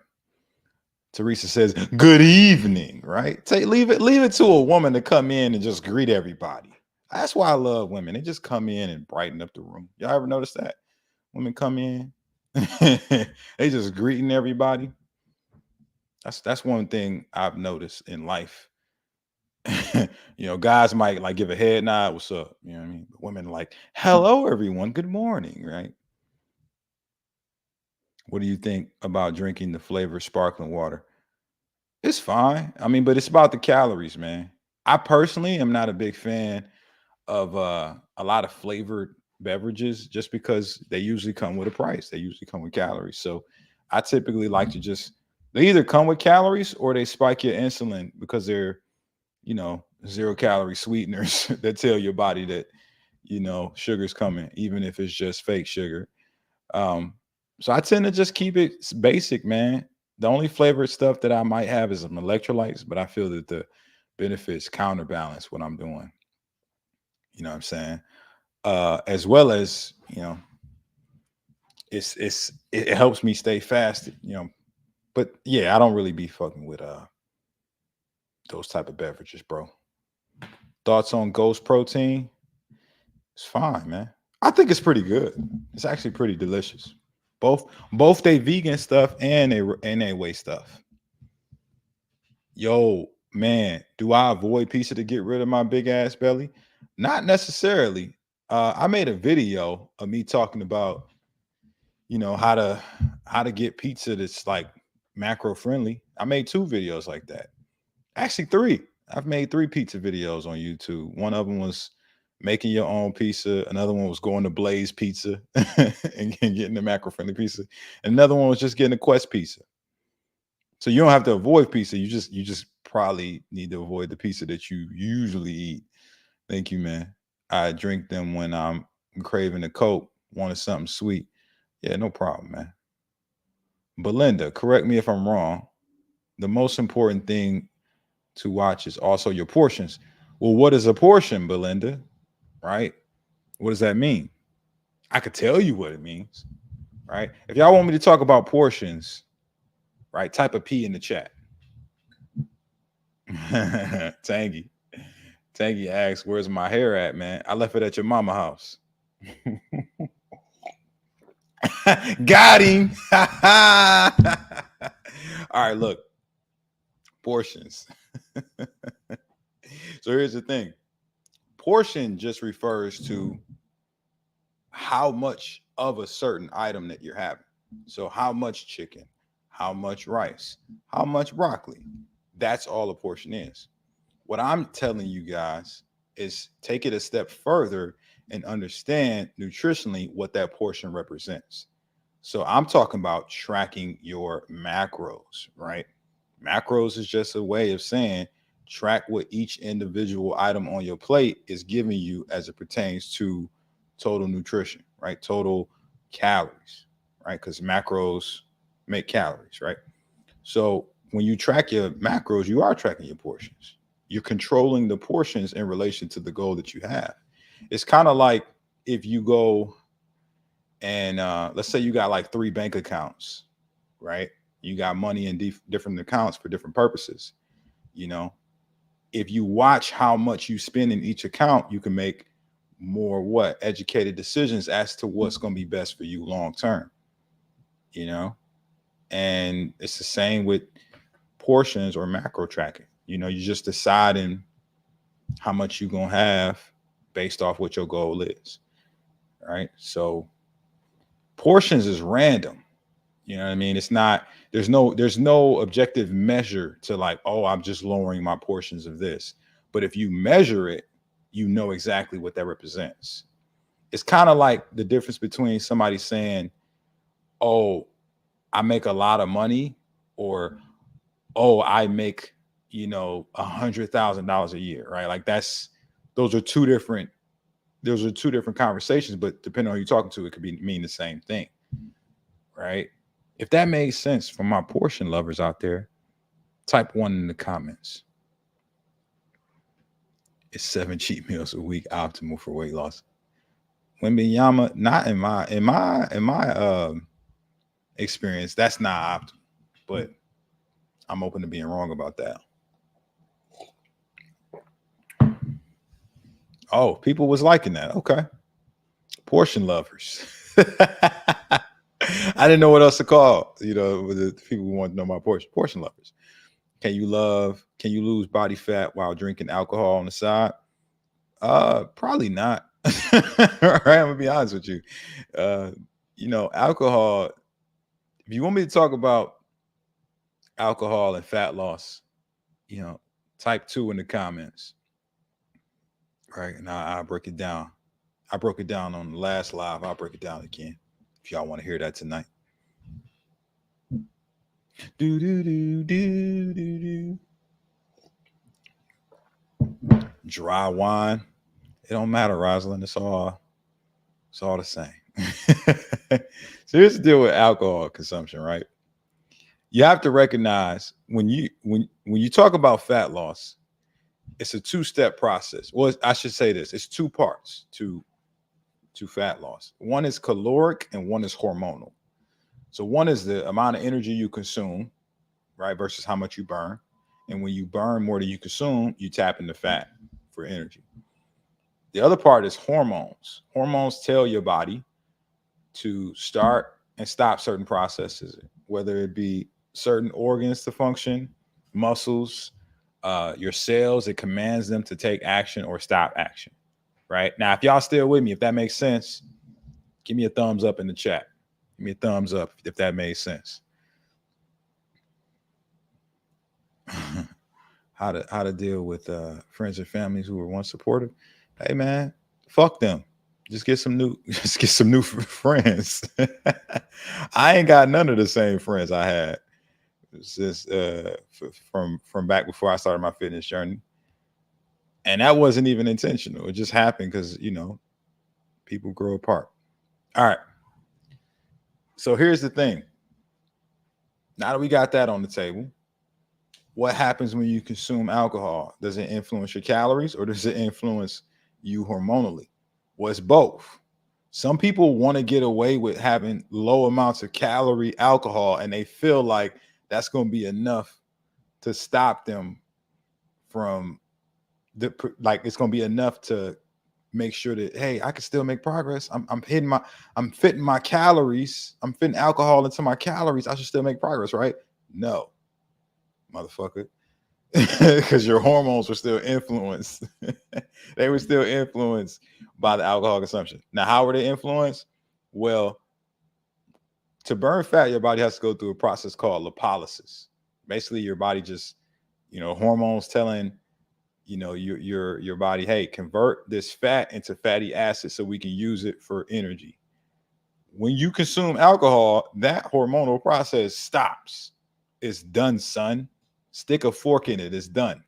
[SPEAKER 1] Teresa says, "Good evening." Right? Leave it to a woman to come in and just greet everybody. That's why I love women. They just come in and brighten up the room. Y'all ever notice that? Women come in, they just greeting everybody. That's one thing I've noticed in life. Guys might like give a head nod, "What's up?" You know what I mean? But women like, "Hello, everyone. Good morning." Right? What do you think about drinking the flavored sparkling water? It's fine. I mean, but it's about the calories, man. I personally am not a big fan of a lot of flavored beverages just because they usually come with a price. They usually come with calories. So I typically like to just they either come with calories or they spike your insulin because they're, 0 calorie sweeteners that tell your body that, sugar's coming, even if it's just fake sugar. Um, so I tend to just keep it basic, man. The only flavored stuff that I might have is some electrolytes, but I feel that the benefits counterbalance what I'm doing. You know what I'm saying? As well as, it helps me stay fasted. But yeah, I don't really be fucking with those type of beverages, bro. Thoughts on Ghost Protein? It's fine, man. I think it's pretty good. It's actually pretty delicious. Both they vegan stuff and they whey stuff. Yo, man, do I avoid pizza to get rid of my big ass belly? Not necessarily. I made a video of me talking about, how to get pizza that's like macro friendly. I made 2 videos like that. Actually, 3. I've made 3 pizza videos on YouTube. One of them was making your own pizza. Another one was going to Blaze Pizza and getting the macro friendly pizza. And another one was just getting a Quest pizza. So you don't have to avoid pizza. You just probably need to avoid the pizza that you usually eat. Thank you, man. I drink them when I'm craving a Coke, wanted something sweet. Yeah, no problem, man. Belinda, correct me if I'm wrong. The most important thing to watch is also your portions. Well, what is a portion, Belinda? Right? What does that mean? I could tell you what it means, right? If y'all want me to talk about portions, right, type a P in the chat. Tangy. Tangy asks, "Where's my hair at, man? I left it at your mama house." Got him. All right, look, portions. So here's the thing. Portion just refers to how much of a certain item that you're having. So how much chicken, how much rice, how much broccoli. That's all a portion is. What I'm telling you guys is take it a step further and understand nutritionally what that portion represents. So I'm talking about tracking your macros, right? Macros is just a way of saying track what each individual item on your plate is giving you as it pertains to total nutrition, right? Total calories, right? Because macros make calories, right? So when you track your macros, you are tracking your portions. You're controlling the portions in relation to the goal that you have. It's kind of like if you go and let's say you got like 3 bank accounts, right? You got money in different accounts for different purposes. You know, if you watch how much you spend in each account, you can make more educated decisions as to what's going to be best for you long term. You know, and it's the same with portions or macro tracking. You just deciding how much you're gonna have based off what your goal is, right? So portions is random. You know what I mean? It's not. There's no objective measure to like, oh, I'm just lowering my portions of this. But if you measure it, you know exactly what that represents. It's kind of like the difference between somebody saying, oh, I make a lot of money, or oh, I make, $100,000 a year, right? Like those are two different conversations, but depending on who you're talking to, it could mean the same thing, right? If that makes sense for my portion lovers out there, type 1 in the comments. Is 7 cheat meals a week optimal for weight loss? Wembanyama, not in my experience, that's not optimal. But I'm open to being wrong about that. Oh, people was liking that. Okay. Portion lovers. I didn't know what else to call, the people who want to know my portion lovers. Can you lose body fat while drinking alcohol on the side? Probably not. All right, I'm gonna be honest with you. Uh, alcohol, if you want me to talk about alcohol and fat loss, you know, type 2 in the comments. Right. And I'll break it down. I broke it down on the last live. I'll break it down again if y'all want to hear that tonight. Do do do do do do. Dry wine. It don't matter, Rosalind. It's all the same. So here's the deal with alcohol consumption, right? You have to recognize when you talk about fat loss, it's a two-step process. Well, I should say this: it's two parts to fat loss. One is caloric and one is hormonal. So one is the amount of energy you consume, right, versus how much you burn. And when you burn more than you consume, you tap into fat for energy. The other part is hormones. Hormones tell your body to start and stop certain processes, whether it be certain organs to function, muscles, your cells. It commands them to take action or stop action. Right now, if y'all still with me, if that makes sense, give me a thumbs up in the chat. Give me a thumbs up if that made sense. How to deal with friends and families who were once supportive. Hey man, fuck them. Just get some new friends. I ain't got none of the same friends I had since from back before I started my fitness journey. And that wasn't even intentional. It just happened because people grow apart. All right. So here's the thing. Now that we got that on the table, what happens when you consume alcohol? Does it influence your calories or does it influence you hormonally? Well, it's both. Some people want to get away with having low amounts of calorie alcohol, and they feel like that's going to be enough to stop them from it's going to be enough to make sure that, hey, I can still make progress. I'm fitting my calories. I'm fitting alcohol into my calories. I should still make progress, right? No, motherfucker. Because your hormones were still influenced. They were still influenced by the alcohol consumption. Now, how were they influenced? Well, to burn fat, your body has to go through a process called lipolysis. Basically, your body just, hormones telling, your body, hey, convert this fat into fatty acids so we can use it for energy. When you consume alcohol, that hormonal process stops. It's done, son. Stick a fork in it. It's done.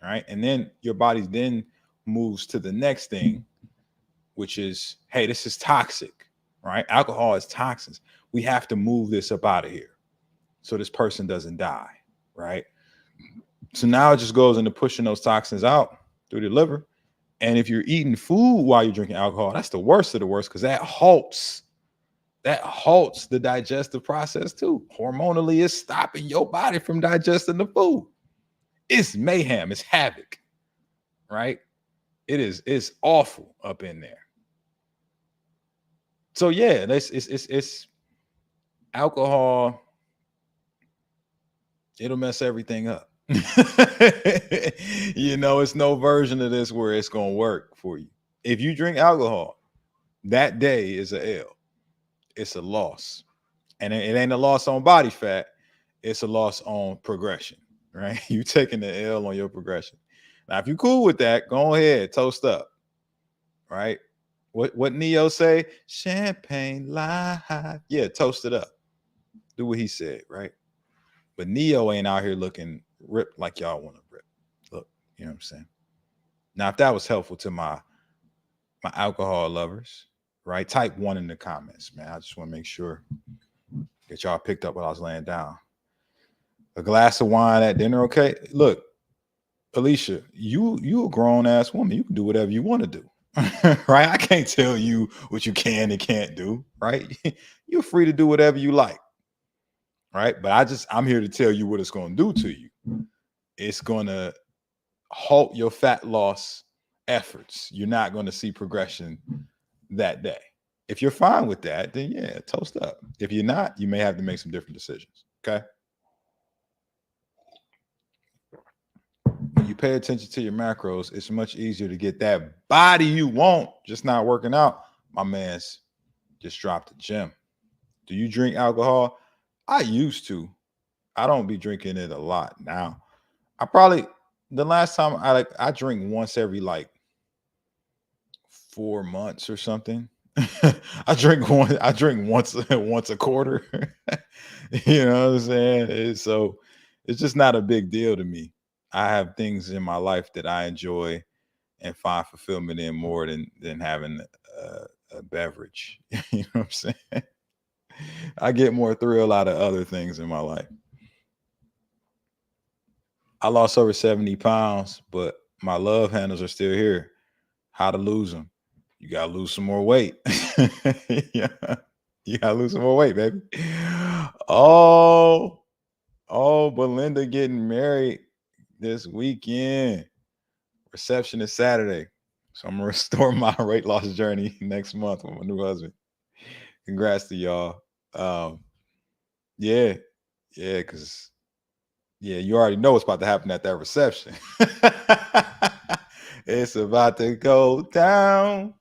[SPEAKER 1] All right. And then your body then moves to the next thing, which is, hey, this is toxic, right? Alcohol is toxins. We have to move this up out of here so this person doesn't die, right? So now it just goes into pushing those toxins out through the liver. And if you're eating food while you're drinking alcohol, that's the worst of the worst, because that halts the digestive process too. Hormonally, it's stopping your body from digesting the food. It's mayhem. It's havoc, right? It's awful up in there. So yeah, it's alcohol. It'll mess everything up. It's no version of this where it's gonna work for you. If you drink alcohol, that day is a L. It's a loss. And it ain't a loss on body fat, it's a loss on progression, right? You taking the L on your progression. Now, if you're cool with that, go ahead, toast up, right? What Neo say? Champagne live. Yeah, toast it up. Do what he said, right? But Neo ain't out here looking ripped like y'all want to rip. Look, you know what I'm saying? Now, if that was helpful to my alcohol lovers, right? Type 1 in the comments, man. I just want to make sure that y'all picked up what I was laying down. A glass of wine at dinner, okay? Look, Alicia, you a grown ass woman. You can do whatever you want to do. right? I can't tell you what you can and can't do, right? You're free to do whatever you like, right? But I'm here to tell you what it's going to do to you. It's going to halt your fat loss efforts. You're not going to see progression that day. If you're fine with that, then yeah, toast up. If you're not, you may have to make some different decisions. Okay. When you pay attention to your macros, it's much easier to get that body you want, just not working out. My man's just dropped the gym. Do you drink alcohol? I used to. I don't be drinking it a lot now. I probably the last time I drink once every like 4 months or something. I drink once a quarter. You know what I'm saying? It's just not a big deal to me. I have things in my life that I enjoy and find fulfillment in more than having a beverage. You know what I'm saying? I get more thrill out of other things in my life. I lost over 70 pounds, but my love handles are still here. How to lose them? You gotta lose some more weight. Yeah, you gotta lose some more weight, baby. Oh, oh, Belinda getting married this weekend. Reception is Saturday. So I'm gonna restore my weight loss journey next month with my new husband. Congrats to y'all. Yeah, yeah, because yeah, you already know what's about to happen at that reception. It's about to go down.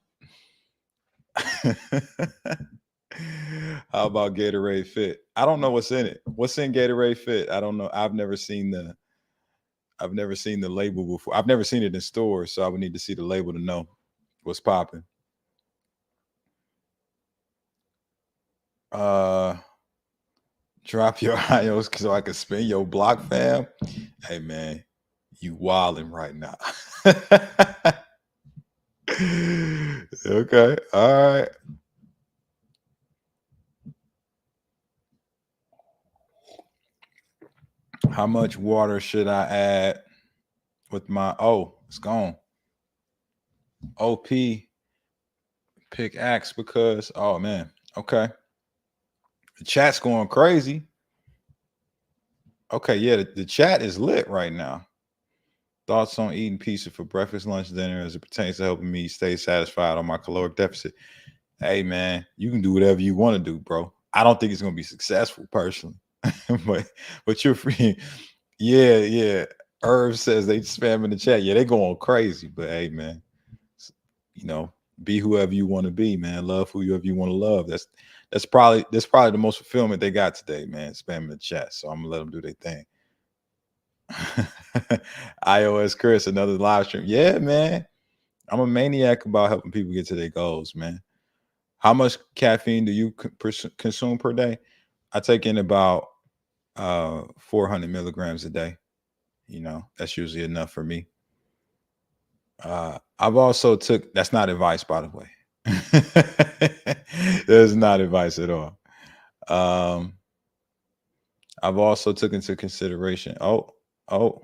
[SPEAKER 1] How about Gatorade Fit? I don't know what's in it. What's in Gatorade Fit? I don't know. I've never seen the label before. I've never seen it in stores, so I would need to see the label to know what's popping. Uh Drop your IOs so I can spin your block, fam. Hey man, you wilding right now. Okay, all right. How much water should I add with my it's gone. OP pick axe because oh man. Okay. The chat's going crazy. Okay, yeah, the chat is lit right now. Thoughts on eating pizza for breakfast, lunch, dinner as it pertains to helping me stay satisfied on my caloric deficit. Hey man, you can do whatever you want to do, bro. I don't think it's gonna be successful personally. but you're free. Yeah, yeah. Irv says they spam in the chat. Yeah, they going crazy. But hey, man, you know, be whoever you want to be, man. Love whoever you want to love. That's probably the most fulfillment they got today, man. Spamming the chat. So I'm gonna let them do their thing. iOS Chris, another live stream. Yeah, man. I'm a maniac about helping people get to their goals, man. How much caffeine do you consume per day? I take in about 400 milligrams a day. You know, that's usually enough for me. I've also took that's not advice, by the way. That's not advice at all. Um, I've also took into consideration. Oh,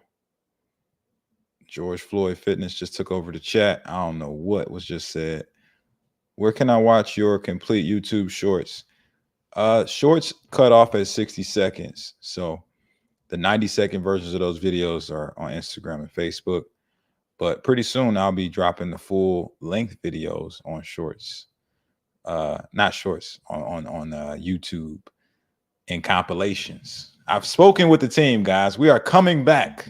[SPEAKER 1] George Floyd Fitness just took over the chat. I don't know what was just said. Where can I watch your complete YouTube shorts? Shorts cut off at 60 seconds. So the 90-second versions of those videos are on Instagram and Facebook. But pretty soon I'll be dropping the full length videos on shorts. Not shorts on YouTube and compilations. I've spoken with the team, guys. We are coming back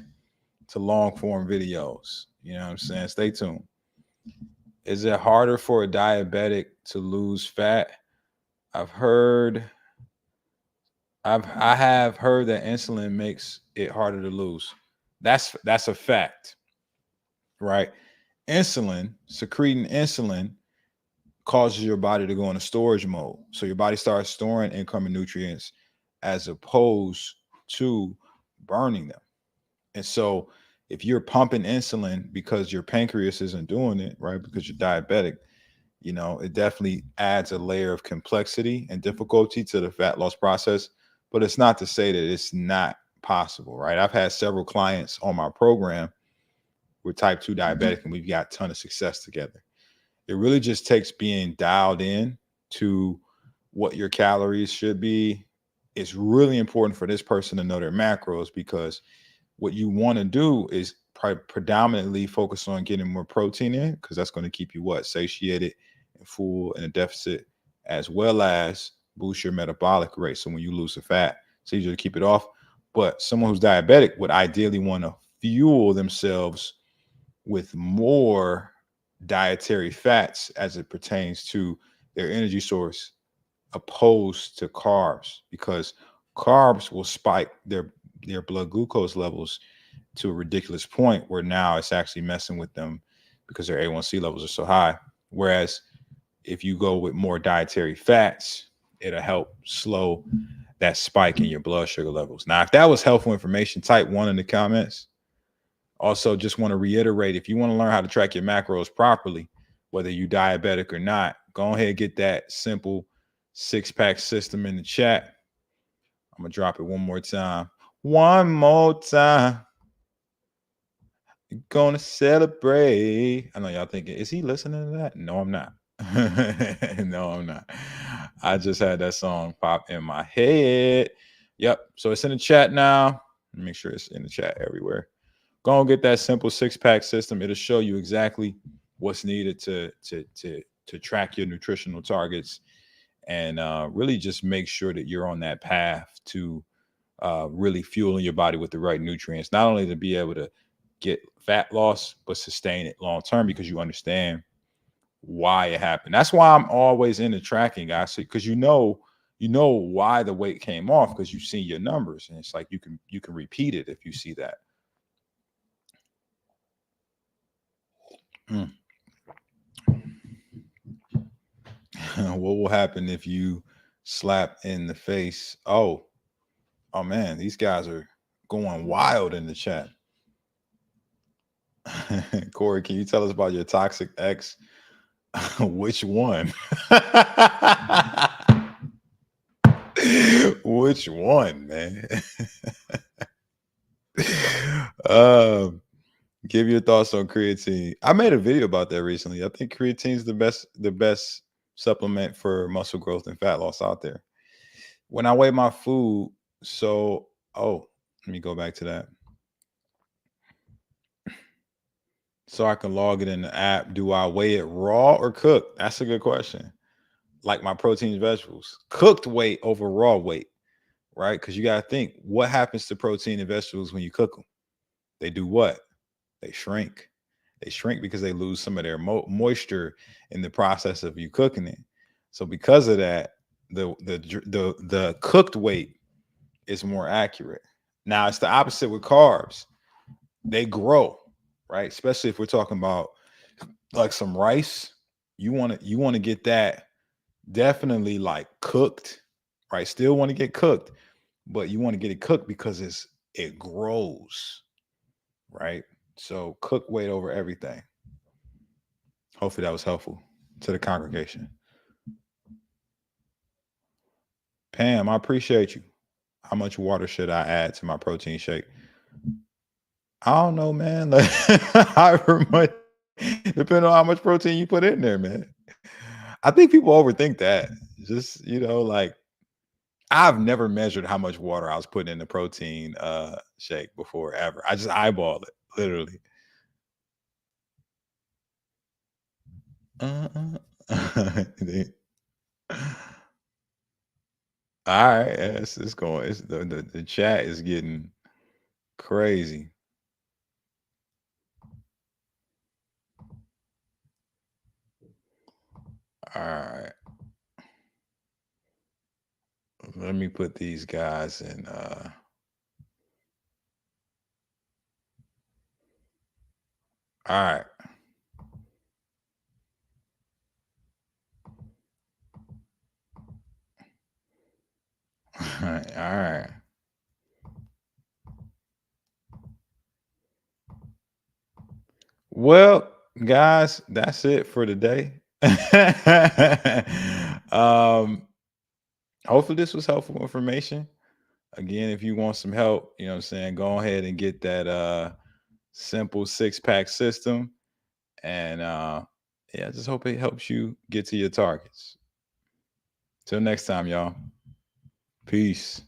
[SPEAKER 1] to long form videos. You know what I'm saying? Stay tuned. Is it harder for a diabetic to lose fat? I have heard that insulin makes it harder to lose. That's a fact, right? Secreting insulin causes your body to go into storage mode. So your body starts storing incoming nutrients as opposed to burning them. And so if you're pumping insulin because your pancreas isn't doing it, right? Because you're diabetic, you know, it definitely adds a layer of complexity and difficulty to the fat loss process. But it's not to say that it's not possible, right? I've had several clients on my program with type 2 diabetic, and we've got a ton of success together. It really just takes being dialed in to what your calories should be. It's really important for this person to know their macros, because what you want to do is predominantly focus on getting more protein in, because that's going to keep you what, satiated and full in a deficit, as well as boost your metabolic rate. So when you lose the fat, it's easier to keep it off. But someone who's diabetic would ideally want to fuel themselves with more dietary fats as it pertains to their energy source, opposed to carbs, because carbs will spike their blood glucose levels to a ridiculous point where now it's actually messing with them because their A1C levels are so high. Whereas if you go with more dietary fats, it'll help slow that spike in your blood sugar levels. Now, if that was helpful information, type 1 in the comments. Also, just want to reiterate, if you want to learn how to track your macros properly, whether you diabetic or not, go ahead and get that simple 6-pack system in the chat. I'm going to drop it one more time. One more time. You're going to celebrate. I know y'all thinking, is he listening to that? No, I'm not. No, I'm not. I just had that song pop in my head. Yep. So it's in the chat now. Make sure it's in the chat everywhere. Go and get that simple 6-pack system. It'll show you exactly what's needed to track your nutritional targets, and really just make sure that you're on that path to really fueling your body with the right nutrients, not only to be able to get fat loss, but sustain it long term, because you understand why it happened. That's why I'm always into tracking, guys, because you know why the weight came off, because you've seen your numbers, and it's like you can repeat it if you see that. What will happen if you slap in the face? Oh man, these guys are going wild in the chat. Corey, can you tell us about your toxic ex? Which one? Which one, man? Give your thoughts on creatine. I made a video about that recently. I think creatine is the best supplement for muscle growth and fat loss out there. When I weigh my food, so let me go back to that. So I can log it in the app. Do I weigh it raw or cooked? That's a good question. Like my proteins, vegetables, cooked weight over raw weight, right? Because you got to think, what happens to protein and vegetables when you cook them? They do what? They shrink. They shrink because they lose some of their moisture in the process of you cooking it. So because of that, the cooked weight is more accurate. Now it's the opposite with carbs. They grow, right? Especially if we're talking about like some rice. You want to get that definitely like cooked, right? Still want to get cooked, but you want to get it cooked because it grows, right? So cook weight over everything. Hopefully that was helpful to the congregation. Pam, I appreciate you. How much water should I add to my protein shake? I don't know, man. Like, however much, depending on how much protein you put in there, man. I think people overthink that. Just, like, I've never measured how much water I was putting in the protein shake before, ever. I just eyeball it, literally. All right, it's going. It's the chat is getting crazy. All right, let me put these guys in. All right. All right. Well, guys, that's it for today. Hopefully this was helpful information. Again, if you want some help, you know what I'm saying, go ahead and get that simple 6-pack system. And Yeah, I just hope it helps you get to your targets. Till next time, y'all. Peace.